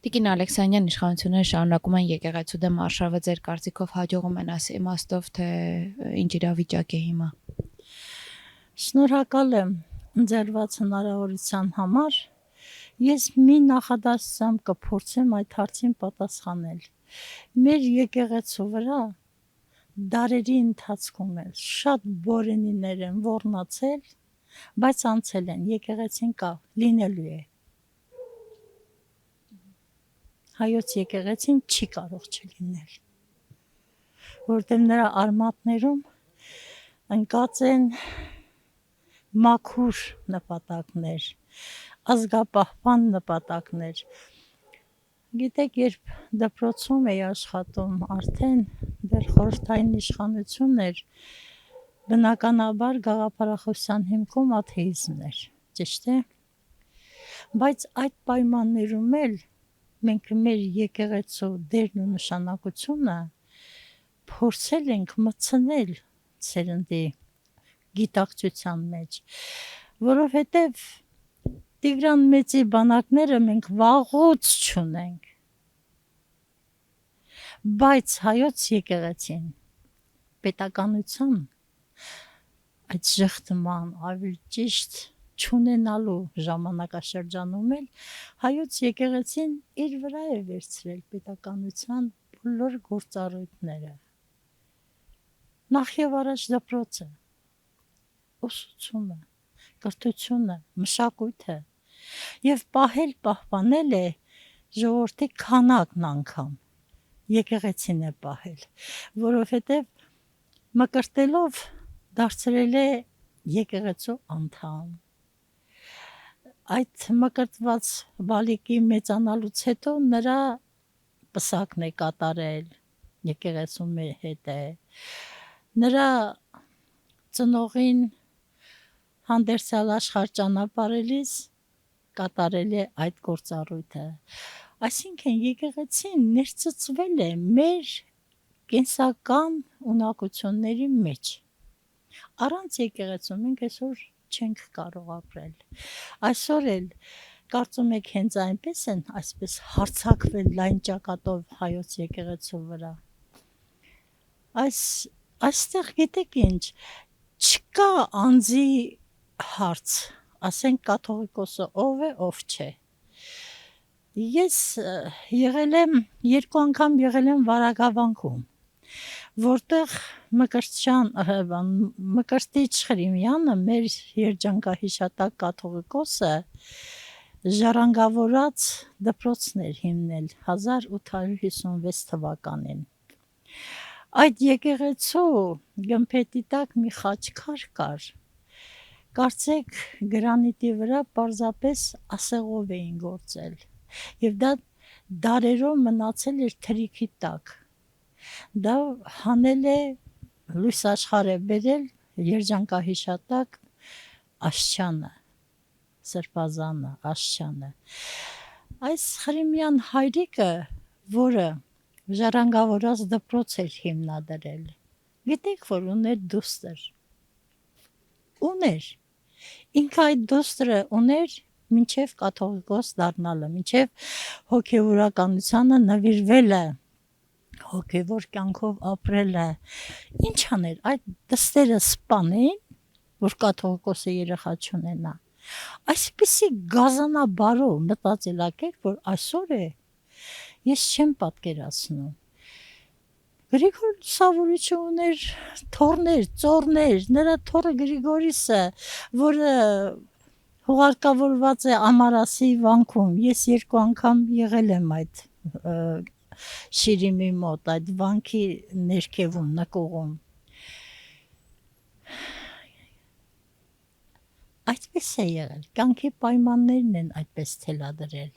Տիկին Ալեքսանյան իշխանությունները շարունակում են եկեղեցու դեմ արշավը ձեր կարծիքով հաջողում են այս իմաստով, թե ինչ իրավիճակ է հիմա։ Շնորհակալ եմ ընձեռված հնարավորության համար։ Ես մի նախադասությամբ կփորձեմ այդ հարցին պատասխանել։ Մեր եկեղեցու վրա դարերի ընթացքում էլ շատ բորենիներ են ոռնացել, բայց անցել են, եկեղեցին կա, լինելու է։ Հայոց եկեղեցին չի կարող չլինել, որտեղ նրա արմատներում ընկած են մաքուր նպատակներ, ազգապահպան նպատակներ։ Գիտեք, երբ դպրոցում էի աշխատում, արդեն դեռ խորհրդային իշխանություն էր, բնականաբար գաղափարախոսության հիմքում աթեիզմն էր, ճիշտ է։ Բայց այդ պայմաններում էլ մենք մեր եկեղեցու դերն ու նշանակությունը փորձել ենք մտցնել սերնդի գիտակցության մեջ, որովհետև Տիգրան Մեծի բանակները մենք վաղուց չունենք, բայց հայոց եկեղեցին պետականության այդ ժխտման, ավելի ճիշտ չունենալու ժամանակաշրջանում էլ հայոց եկեղեցին իր վրա է վերցրել պետականության բոլոր գործառույթները։ Նախ եւ առաջ դպրոցը, ուսուցումը, կրթությունը, մշակույթը եւ պահպանել է ժողովրդի քանակն անգամ եկեղեցին է պահել, որովհետեւ մկրտելով դարձրել է եկեղեցու անդամ։ Այդ մկրտված բալիկի մեծանալուց հետո նրա պսակն է կատարել, եկեղեցու հետ է, նրա ծնողին հանդերձյալ աշխարհ ճանապարհելիս կատարել է այդ գործառույթը։ Այսինքն եկեղեցին ներծծվել է մեր կենսական ունակությունների մեջ։ Առանց եկեղեցու մենք այսօր չենք կարող ապրել։ Այսօր էլ կարծում եք հենց այնպես են այսպես հարձակվել լայն ճակատով հայոց եկեղեցու վրա։ Այստեղ գիտեք ինչ, չկա անձի հարց, ասենք կաթողիկոսը ով է, ով չէ։ Ես երկու անգամ եղել եմ Վարագավանքում, որտեղ Մկրտիչ Խրիմյանը, մեր երջանկահիշատակ կաթողիկոսը, ժառանգավորած դպրոցներ հիմնել 1856 թվականին։ Այդ եկեղեցու գմբեթի տակ մի խաչքար կար, կարծեք գրանիտի վրա պարզապես ասեղով էին գործել, եւ դա դարերով մնացել էր թրիքի տակ։ Դա հանել է լույս աշխարհ է բերել երջանկահիշատակ Աշչյանը, Սրբազանը, Աշչյանը։ Այս Խրիմյան հայրիկը, որը ժառանգավորած դպրոց էր հիմնադրել, գիտեք, որ ուներ դուստր։ Ուներ։ Ինքը այդ դուստրը ուներ մինչև կաթողիկոս դառնալը, մինչև հոգևորականությանը նվիրվելը, հոգևոր կյանքով ապրելը։ Ինչ աներ, այդ դստերը սպանեին, որ կաթողիկոսը երեխա չունենա։ Այսպիսի գազանաբարով մտածելակերպ, որ այսօր է, ես չեմ պատկերացնում։ Գրիգոր Սավորիչը ուներ թոռներ, ծոռներ, նրա թոռը Գրիգորիսը, որը հուղարկավորված է Ամարասի վանքում։ Ես 2 անգամ եղել եմ այդ Շիրիմի մոտ, այդ վանքի ներքևում, նկուղում։ Այդպես է եղել, կյանքի պայմաններն են այդպես թելադրել։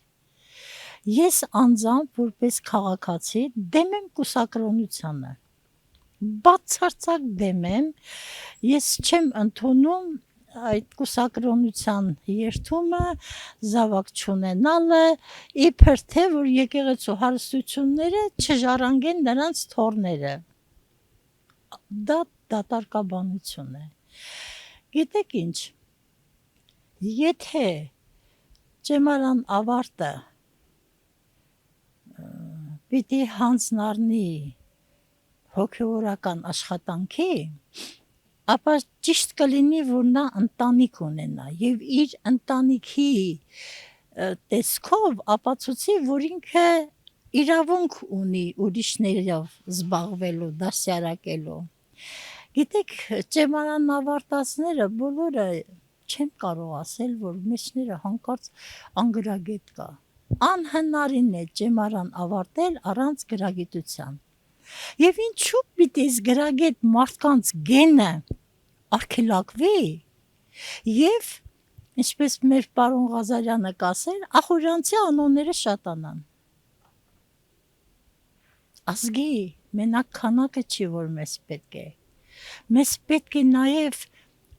Ես անձամբ որպես քաղաքացի դեմ եմ կուսակրոնությանը, բացարձակ դեմ եմ, ես չեմ ընդունում այդ կուսակրոնության երդումը, զավակ չունենալը, իբր թե որ եկեղեցու հարստությունները չժառանգեն նրանց թոռները։ Դա դատարկաբանություն է։ Գիտեք ինչ, եթե ճեմարան ավարտը պիտի հանձնառնի հոգևորական աշխատանքի, ապա ճիշտ կլինի, որ նա ընտանիք ունենա եւ իր ընտանիքի տեսքով ապացուցի, որ ինքը իրավունք ունի ուրիշներով զբաղվելու, դասյարակելու։ Գիտեք, ճեմարան ավարտածները բոլորը չեմ կարող ասել, որ մեջները հանկարծ անգրագետ կա։ Անհնարին է ճեմարան ավարտել առանց գրագիտության։ Եվ ինչու պիտի գրագետ մարդկանց գենը արգելակվի եւ ինչպես մեր պարոն Ղազարյանը կասեր, ախորյանցի անոնները շատանան։ Ազգի մենակ քանակը չի, որ մեզ պետք է։ Մեզ պետք է նաև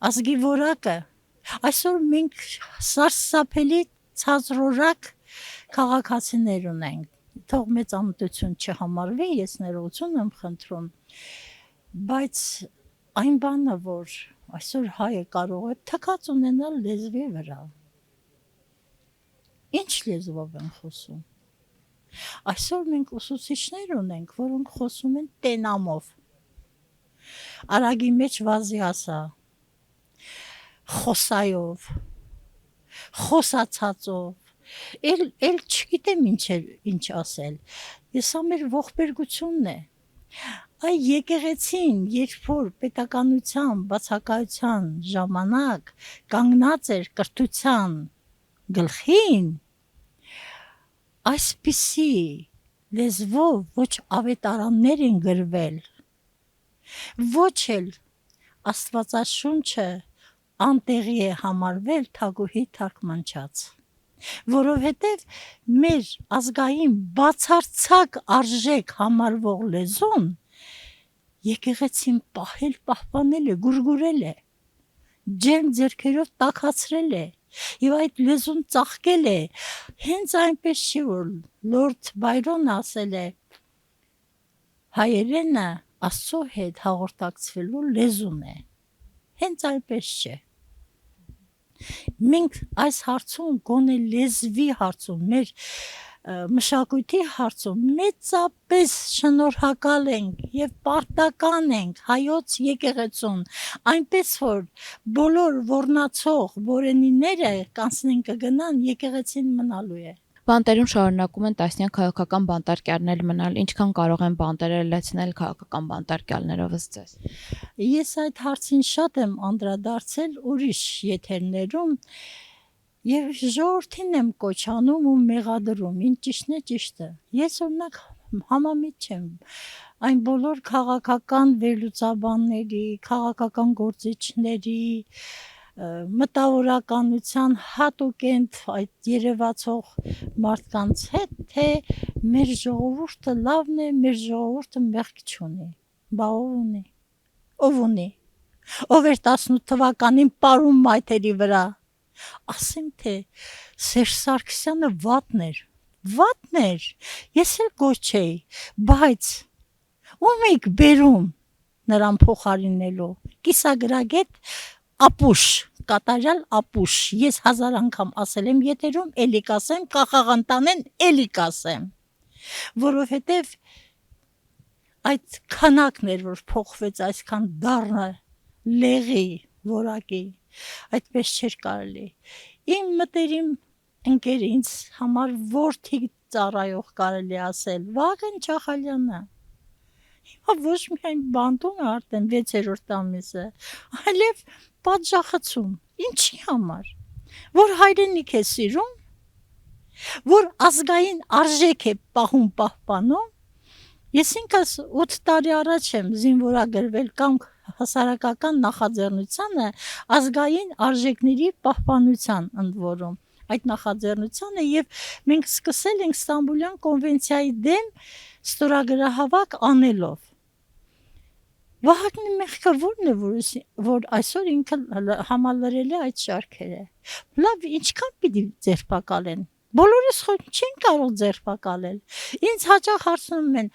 ազգի որակը։ Այսօր մենք սարսափելի ցածրորակ քաղաքացիներ ունենք։ Թող մեծամտություն չհամարվի, ես ներողություն եմ խնդրում, բայց այն բանը, որ այսօր հայը կարող է թքած ունենալ լեզվի վրա։ Ինչ լեզվով են խոսում։ Այսօր մենք ուսուցիչներ ունենք, որոնք խոսում են տենամով։ Արագի մեջ վազի ասա, խոսայով, խոսացածով, էլ չգիտեմ ինչ ասել, ես ամեր ողբերգությունն է, այ եկեղեցին, երբ որ պետականության, բացակայության ժամանակ կանգնած էր կրթության գլխին, այսպիսի լեզվով ոչ ավետարաններ են գրվել, ոչ էլ Աստվածաշունչը անտեղի է համարվել թագուհի թարգմանչած, որովհետև մեր ազգային բացարձակ արժեք համարվող լեզուն եկեղեցին պահել, պահպանել է, գուրգուրել է, ջերմ ձեռքերով տաքացրել է, եւ այդ լեզուն ծաղկել է, հենց այնպես չի, որ Լորդ Բայրոնը ասել է, հայերենը Աստծո հետ հաղորդակցվելու լեզուն է, հենց այնպես չէ։ Մենք այս հարցում, գոնե լեզվի հարցում, մեր մշակույթի հարցում մեծապես շնորհակալ ենք եւ պարտական ենք հայոց եկեղեցուն, այնպես որ բոլոր ոռնացող որենիները կանցնեն կգնան, եկեղեցին մնալու է։ Բանտերում շարունակում են տասնյակ քաղաքական բանտարկյալներ մնալ, ինչքան կարող են բանտերը լեցնել քաղաքական բանտարկյալներով ըստ ձեզ։ Ես այդ հարցին շատ եմ անդրադարձել ուրիշ եթերներում եւ ժողովրդին եմ կոչանում ու մեղադրում, ինչ ճիշտն է ճիշտը։ Ես օրինակ համամիտ չեմ այն բոլոր քաղաքական վերլուծաբանների, քաղաքական գործիչների, մտավորականության հատուկենտ այդ երևացող մարդկանց հետ, թե մեր ժողովուրդը լավն է, մեր ժողովուրդը մեղք չունի, բա ով ունի, ով էր 18 թվականին պարում մայթերի վրա, ասեմ թե Սերժ Սարգսյանը վատն էր, ես էլ գոչ էի, բայց ում եք բերում նրան փոխարինելու, կիսագրագետ ապուշ, կատարյալ ապուշ, ես 1000 անգամ ասել եմ եթերում, էլի կասեմ, կախաղանտանեն, էլի կասեմ, որովհետև այդ քանակն էր, որ փոխվեց այսքան դառը լեղի, որակի, այդպես չէր կարելի, իմ մտերիմ ընկեր ինձ համար որդի ծառայող կարելի ասել, Վաղեն Չախալյանը, հիմա ոչ միայն բանտում է արդեն 6-րդ ամիսը, այլև պատժախցում, ինչի համար, որ հայրենիք է սիրում, որ ազգային արժեք է պահում պահպանում, ես ինքս 8 տարի առաջ եմ զինվորագրվել կամ հասարակական նախաձեռնությանը ազգային արժեքների պահպանության ընդ որում, այդ նախաձեռնությանը եւ մենք սկսել ենք Ստամբուլյան կոնվենցիայի դեմ ստորագրահավաք անելով։ Վահագնի մեղքը ո՞րն է, որ այսօր ինքը համալրել է այդ շարքերը։ Լավ, ինչքան պիտի ձերբակալեն։ Բոլորս չեն կարող ձերբակալել։ Ինձ հաճախ հարցնում են,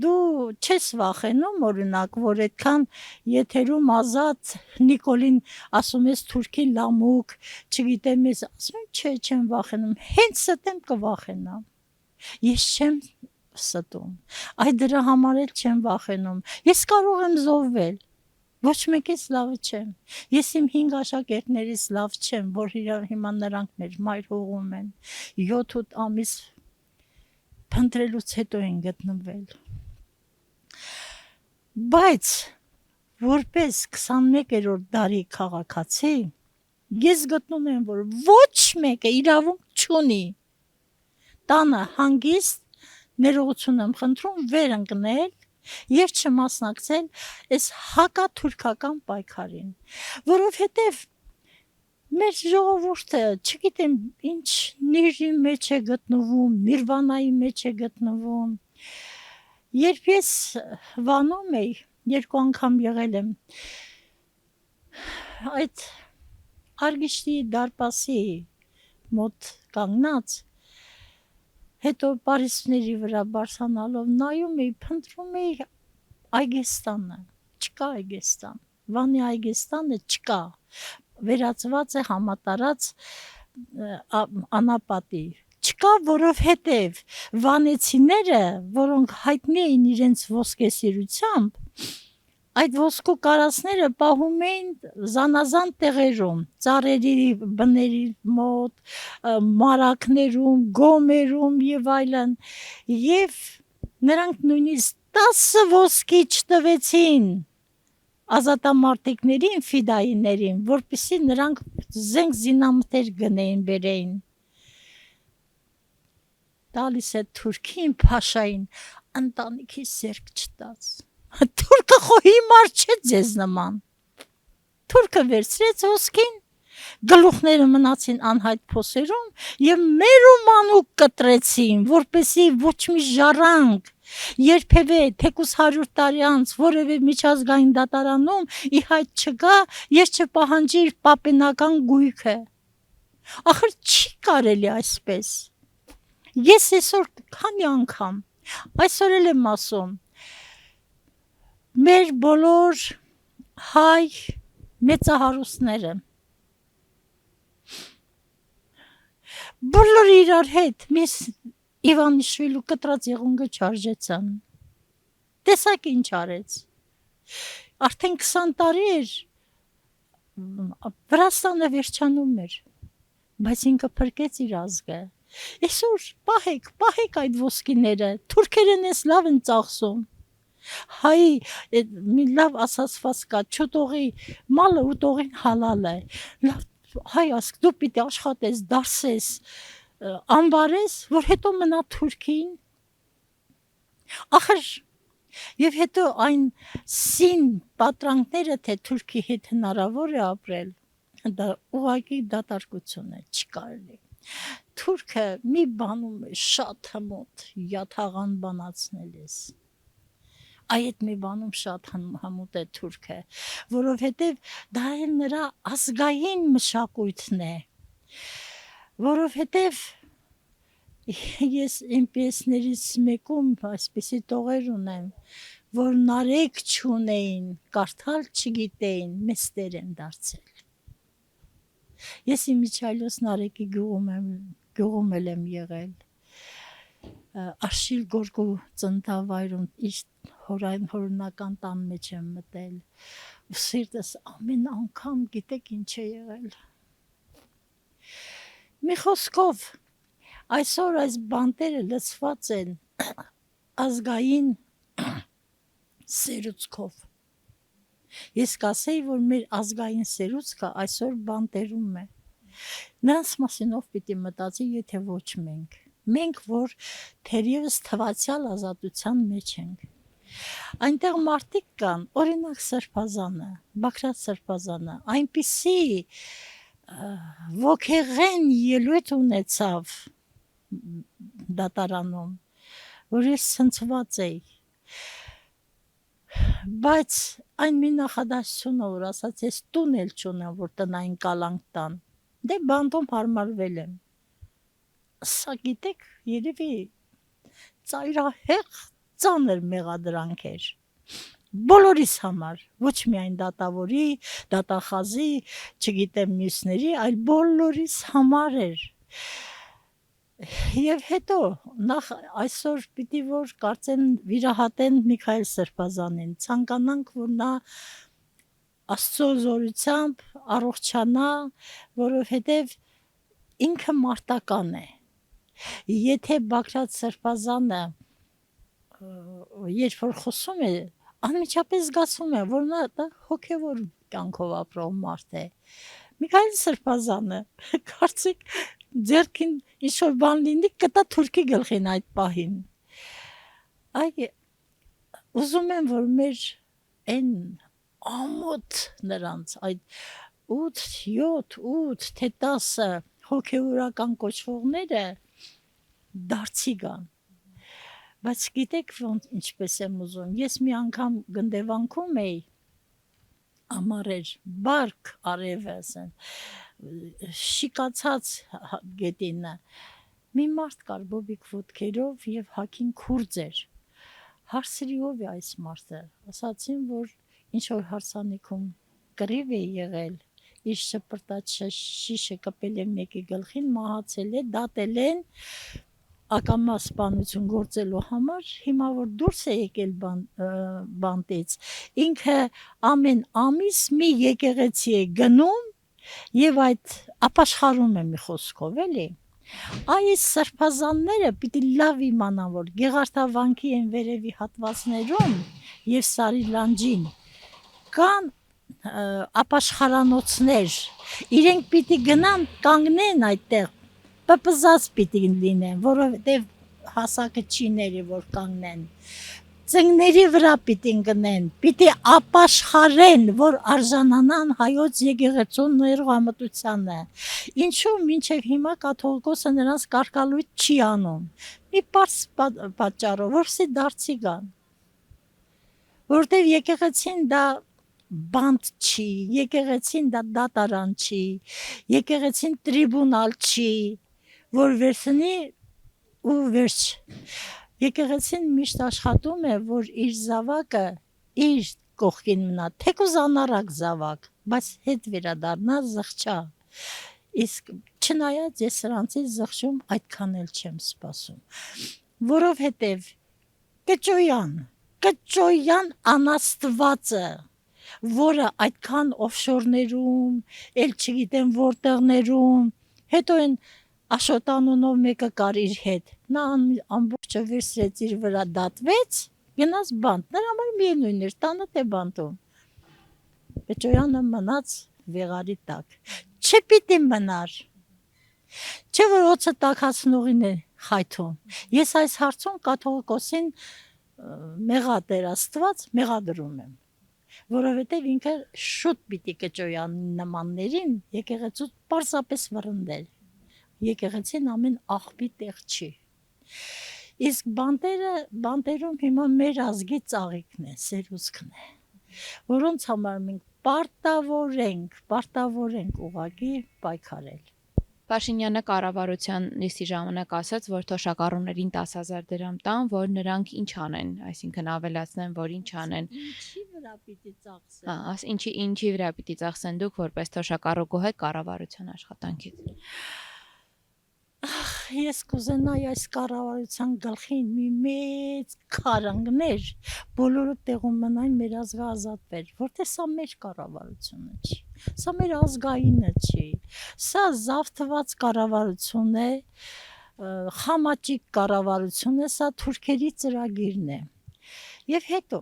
դու չես վախենում, օրինակ, որ այդքան եթերում Ազատ Նիկոլին ասում ես թուրքի լամուկ, չգիտեմ ես, ասում եմ, չէ, չեմ վախենում, հենց ստեմ կվախենամ։ Ես չեմ ստում։ Այդ դրա համար էլ չեմ վախենում։ Ես կարող եմ զոհվել։ Ոչ մեկից լավ չեմ։ Ես իմ 5 աշակերտներից լավ չեմ, որ հիմա նրանք մեր մայր հողում են։ 7-8 ամիս փնտրելուց հետո են գտնվել։ Բայց որպես 21-րդ դարի քաղաքացի ես գտնում եմ, որ ոչ մեկը իրավունք չունի տանը հանգիստ ներողություն եմ խնդրում վեր ընկնել եւ չմասնակցել այս հակաթուրքական պայքարին, որովհետեւ մեր ժողովուրդը, չգիտեմ, ինչ նիրի մեջ է գտնվում, նիրվանայի մեջ է գտնվում։ Երբ ես Վանում էի, 2 անգամ եղել եմ այդ Արգիշտի դարպասի մոտ կանգնած, հետո Պարիսպների վրա բարձրանալով նայում էի, փնտրում էի այգեստանը, չկա այգեստան, Վանի այգեստանը չկա, վերածված է համատարած անապատի, չկա, որովհետև վանեցիները, որոնք հայտնի էին իրենց ոսկեսիրությամբ, այդ ոսկու կարասները պահում էին զանազան տեղերում, ծառերի բների մոտ, մարակներում, գոմերում եւ այլն, եւ նրանք նույնիսկ 10 ոսկի չտվեցին ազատամարտիկներին, ֆիդայիներին, որպեսզի նրանք զենք զինամթեր գնեին բերեին։ Տալիս է թուրքին փաշային ընտանիքի սերկ չտած։ Թուրքը խո հիմար չէ ձեզ նման։ Թուրքը վերցրեց ոսկին, գլուխները մնացին անհայտ փոսերում եւ մերումանուկ կտրեցին, որպեսի ոչ մի ժառանգ երբևէ թեկուս 100 տարի անց որևէ միջազգային դատարանում ի հայտ չգա, ես չպահանջի իր պապենական գույքը։ Ախր չի կարելի այսպես։ Ես այսօր քանի անգամ այսօր էլ եմ ասում, մեր բոլոր հայ մեծահարուստները բոլորը իրար հետ միս Իվանիշվիլու կտրած եղունգը չարժեցան։ Տեսակ ինչ արեց։ Արդեն 20 տարի էր Վրաստանը վերջանում էր, բայց ինքը փրկեց իր ազգը։ Այսօր պահեք այդ ոսկիները, թուրքերն էս լավ են ծախսում։ Հայի մի լավ ասացված կա, չուտողի մալը ուտողին հալալ է։ Լավ հայ ասք դու պիտի աշխատես, դարսես, ամբարես, որ հետո մնա թուրքին։ Ախր եւ հետո այն սին պատրանքները, թե թուրքի հետ հնարավոր է ապրել, դա ուղղակի դատարկություն է, չկարելի։ Թուրքը մի բանում է շատ հմոտ, յաթաղան բանացնել ես։ Այդ մի բանում շատ հմուտ է թուրքը, որովհետև դա էլ նրա ազգային մշակույթն է, որովհետև ես իմ պիեսներից մեկում այսպիսի տողեր ունեմ, որ նարեկ չունեին, կարդալ չգիտեին, մեստեր են դարձել։ Ես Իմիջայլոս Նարեկի գյուղում եմ եղել, Արշիլ Գորգու ծննդավայրում իր հորինական տան մեջ եմ մտել, ու սիրտս ամեն անգամ գիտեք ինչ է եղել։ Մի խոսքով, այսօր այս բանտերը լցված են ազգային սերուցքով։ Ես կասեի, որ մեր ազգային սերուցքը այսօր բանտերում է։ Նրանց մասինով պիտի մտածի, եթե ոչ մենք։ Մենք, որ թերևս թվացյալ ազատության մեջ ենք։ Այնտեղ մարդիկ կան, օրինակ Սրբազանը, Բագրատ Սրբազանը, այնպիսի ոգեղեն ելույթ ունեցավ դատարանում, որ ես ցնցված էի։ Բայց այն մի նախադասությունը, որ ասաց, ես տուն էլ չունեմ, որ տնային կալանք տան, դե բանտում հարմարվել եմ։ Սա գիտեք, երևի ծայրահեղ ծանր մեղադրանք էր։ Բոլորիս համար, ոչ միայն դատավորի, դատախազի, չգիտեմ մյուսների, այլ բոլորիս համար էր։ Եվ հետո նախ այսօր պիտի որ կարծեմ վիրահատեն Միքայել Սրբազանին, ցանկանանք որ նա Աստծո զորությամբ առողջանա, որովհետև ինքը մարտական է։ Եթե Բագրատ Սրբազանը երբ որ խոսում է, անմիջապես զգացում է, որ նա հոգևոր կյանքով ապրող մարդ է։ Միքայել Սրբազանը կարծեք ձերքին ինչ-որ բան լինի, կտա թուրքի գլխին այդ պահին։ Այ ուզում եմ, որ մեր այն ամոթ նրանց, այդ 8, 7, 8, թե 10 հոգևորական կոչվողները դարձի գան։ Բայց գիտեք ինչպես եմ ուզում, ես մի անգամ գնդևանքում էի, ամառեր, բարք արևը, շիկացած գետինը, մի մարդ կար բոբիկ ոտքերով եւ հագին քուրձ էր, հարցրի ով է այս մարդը, ասացին, որ ինչ-որ հարսանիքում կռիվ է եղել, իր շպրտաց շիշը կպել է մեկի գլխին, մահացել է, դատել են, ակամա սպանություն գործելու համար, հիմա որ դուրս է եկել բանտից, ինքը ամեն ամիս մի եկեղեցի է գնում եւ այդ ապաշխարում է մի խոսքով, էլի։ Այս սրբազանները պիտի լավ իմանան, որ Գեղարդավանքի են վերևի հատվածներում եւ Սարի լանջին կան ապաշխարանոցներ, իրենք պիտի գնան կանգնեն այդտեղ, պպզած պիտի լինեն, որովհետև հասակը չի ների, որ կանգնեն, ծնգների վրա պիտի գնեն, պիտի ապաշխարեն, որ արժանանան հայոց եկեղեցու ներողամտությանը, ինչու մինչև հիմա կաթողիկոսը նրանց կարգալույթ չի անում, մի պարզ պատճառով, որսի դարձի գան, որովհետև եկեղեցին դա բանտ չի, եկեղեցին դա դատարան չի, եկեղեցին տրիբունալ չի, որ վերցնի ու վերջ։ Եկեղեցին միշտ աշխատում է, որ իր զավակը իր կողքին մնա, թեկուզ անառակ զավակ, բայց հետ վերադառնա զղջա։ Իսկ չնայած ես սրանցից զղջում այդքան էլ չեմ սպասում, որովհետև կճոյան անաստվածը, որը այդքան օֆշորներում, էլ չգիտեմ որտեղներում, հետո են Աշոտանունով մեկը կար իր հետ, նա ամբողջը վերցրեց իր վրա դատվեց, գնաց բանտ, նրա համար միևնույն էր, տանը թե բանտում, Պեճոյանը մնաց վեղարի տակ, չպիտի մնար, չէ որ օծը տաքացնողին է խայթում, ես այս հարցում կաթողիկոսին մեղադեր Աստված մեղադրում եմ, որովհետև ինքը շուտ պիտի կճոյան նմաններին եկեղեցու պարզապես վռնդել, եկեղեցին ամեն աղբի տեղ չի, իսկ բանտերում հիմա մեր ազգի ծաղիկն է, սերուցքն է, որոնց համար մենք պարտավոր ենք ուղղակի պայքարել։ Փաշինյանը կառավարության նիստի ժամանակ ասաց, որ թոշակառուներին 10,000 դրամ տան, որ նրանք ինչ անեն, այսինքն ավելացնեն, որ ինչ անեն։ Ինչի վրա պիտի ծախսեն։ Ինչի վրա պիտի ծախսեն դուք որպես թոշակառու գոհ կառավարության աշխատանքից։ Ես կուզենայի այս կառավարության գլխին մի մեծ քար ընկներ, բոլորը տեղում մնային, մեր ազգը ազատվեր, որտեղ սա մեր կառավարությունը չի, սա մեր ազգայինը չի, սա զավթված կառավարություն է, խամաճիկ կառավարություն է, սա թուրքերի ծրագիրն է։ Եվ հետո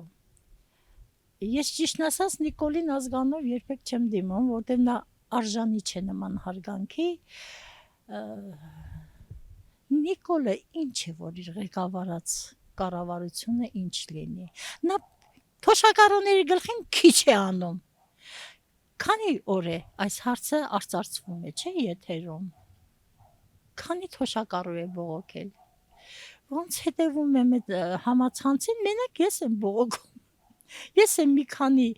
ես ճիշտն ասած Նիկոլին ազգանով երբեք չեմ դիմում, որտեղ նա արժանի չէ նման հարգանքի, Նիկոլը ինչ է, որ իր ղեկավարած կառավարությունը ինչ լինի, նա թոշակառուների գլխին քիչ է անում, քանի օր է այս հարցը արծարծվում է, չէ եթերում, քանի թոշակառու է բողոքել, ոնց հետևում եմ այդ համացանցին, մենակ ես եմ բողոքում, ես եմ մի քանի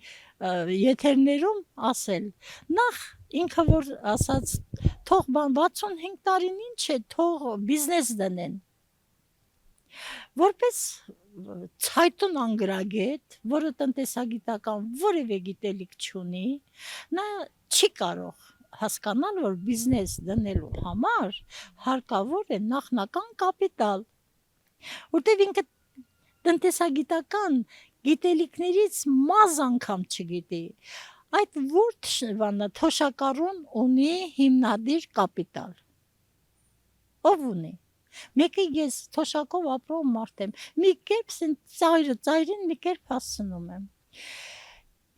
եթերներում ասել, նախ ինքը որ ասաց, թող 65 տարին ինչ է, թող բիզնես դնեն, որպես ցայտուն անգրագետ, որը տնտեսագիտական որևէ գիտելիք չունի, նա չի կարող հասկանալ, որ բիզնես դնելու համար հարկավոր է նախնական կապիտալ, որտեղ ինքը տնտեսագիտական գիտելիքներից մազ անգամ չգիտի։ Այդ որ թոշակառուն ունի հիմնադիր կապիտալ։ Ով ունի։ Մեկը ես թոշակով ապրող մարդ եմ, մի կերպ ծայրին մի կերպ հասցնում եմ։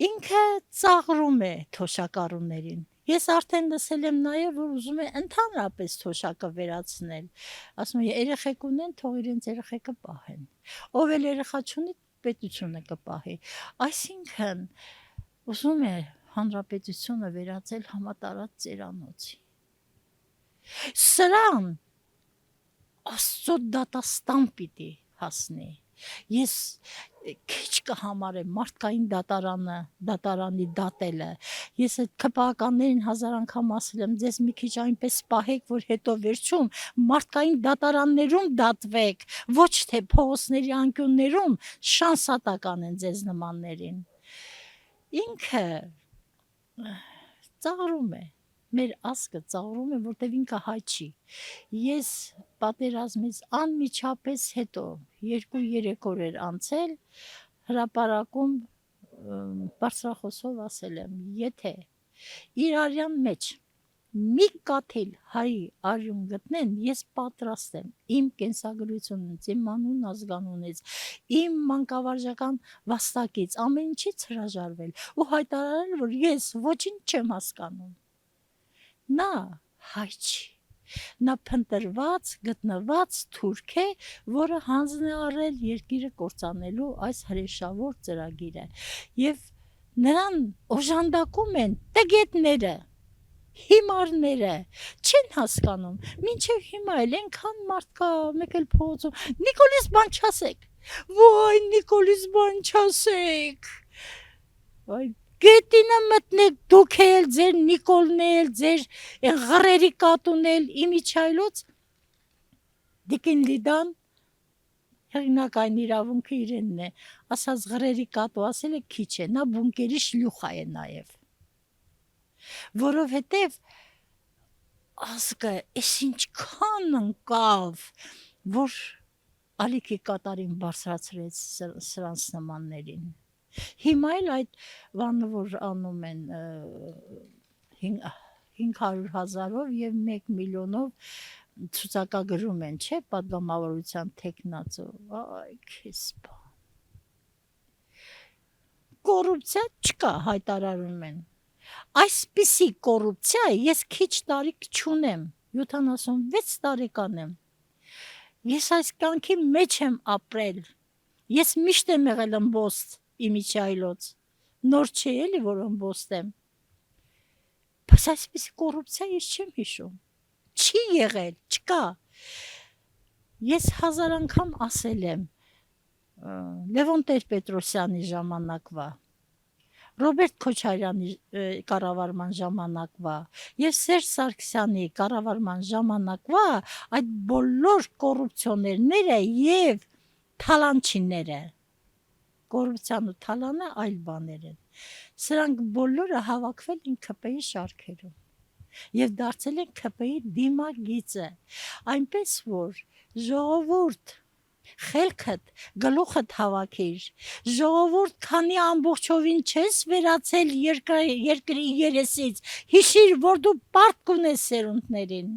Ինքը ծաղրում է թոշակառուներին։ Ես արդեն լսել եմ նաև, որ ուզում է ընդհանրապես թոշակը վերացնել։ Ասում է, երեխեք ունեն, թող իրենց երեխեքը պահեն։ Ով էլ երեխա չունի, պետությունը կպահի։ Այսինքն ուզում է հանրապետությունը վերածել համատարած ծերանոցի։ Սրան Աստծո դատաստան պիտի հասնի։ Ես քիչ կհամարեմ մարդկային դատարանի դատելը։ Ես այդ քպականներին 1000 անգամ ասել եմ, ձեզ մի քիչ այնպես պահեք, որ հետո վերջում մարդկային դատարաններում դատվեք, ոչ թե փողոցների անկյուններում շանսատական են ձեզ նմաններին։ Ինքը ծաղրում է։ Մեր ազգը ծաղրում է, որտեղ ինքը հայ չի։ Ես պատերազմից անմիջապես հետո 2-3 օր էր անցել, հրապարակում բարձրախոսով ասել եմ, եթե իրարյան մեջ մի կաթիլ հայի արյուն գտնեն, ես պատրաստ եմ իմ կենսագրությունից, իմ անուն ազգանունից, իմ մանկավարժական վաստակից, ամեն ինչից հրաժարվել ու հայտարարել, որ ես ոչինչ չեմ հասկանում։ Նա հայ չի, նա փնտրված, գտնված թուրք է, որը հանձն է առել երկիրը կործանելու այս հրեշավոր ծրագիրը։ Եվ նրան օժանդակում են տգետները, հիմարները, չեն հասկանում, մինչև հիմա էլ ենքան մարդ կա, մեկ էլ փողոցում, Նիկոլիս բան չասեք, ոյ Նիկոլիս բան չասեք, ոյ գետինը մտնեք, դուք էլ ձեր Նիկոլն էլ, ձեր ղրերի կատուն էլ, իմիջայլոց, Դիկին Լիդան, հեղինակային իրավունքը իրենն է, ասած ղրերի կատու ասել է քիչ է, նա բունկերի շլյուխա է նաև, որովհետև ազգը էս ինչքան ընկավ, որ ալիքի կատարին բարձրացրեց սրանց նմաններին։ Հիմա էլ այդ բանը, որ անում են 500,000-ով և 1 միլիոնով ցուցակագրում են, չէ, պատգամավորության թեկնածու, այ քեզ բան։ Կոռուպցիա չկա, հայտարարում են։ Այսպիսի կոռուպցիա ես քիչ տարիք չունեմ, 76 տարեկան եմ։ Ես այս կյանքի մեջ եմ ապրել։ Ես միշտ եմ եղել ըմբոստ իմիջայլոց։ Նոր չի էլի, որ ըմբոստ եմ։ Բայց այսպիսի կոռուպցիա ես չեմ հիշում։ Չի եղել, չկա։ Ես 1000 անգամ ասել եմ Լևոն Տեր-Պետրոսյանի ժամանակվա, Ռոբերտ Քոչարյանի կառավարման ժամանակվա եւ Սերժ Սարգսյանի կառավարման ժամանակվա այդ բոլոր կոռուպցիոներները եւ թալանչիները, կոռուպցիան ու թալանը այլ բաներ են, սրանք բոլորը հավաքվել են ՔՊ-ի շարքերում եւ դարձել են ՔՊ-ի դիմագիծը, այնպես որ ժողովուրդ խելքդ գլուխդ հավաքիր, ժողովուրդ, քանի ամբողջովին չես վերացել երկրի երեսից, հիշիր, որ դու պարտք ունես սերունդներին։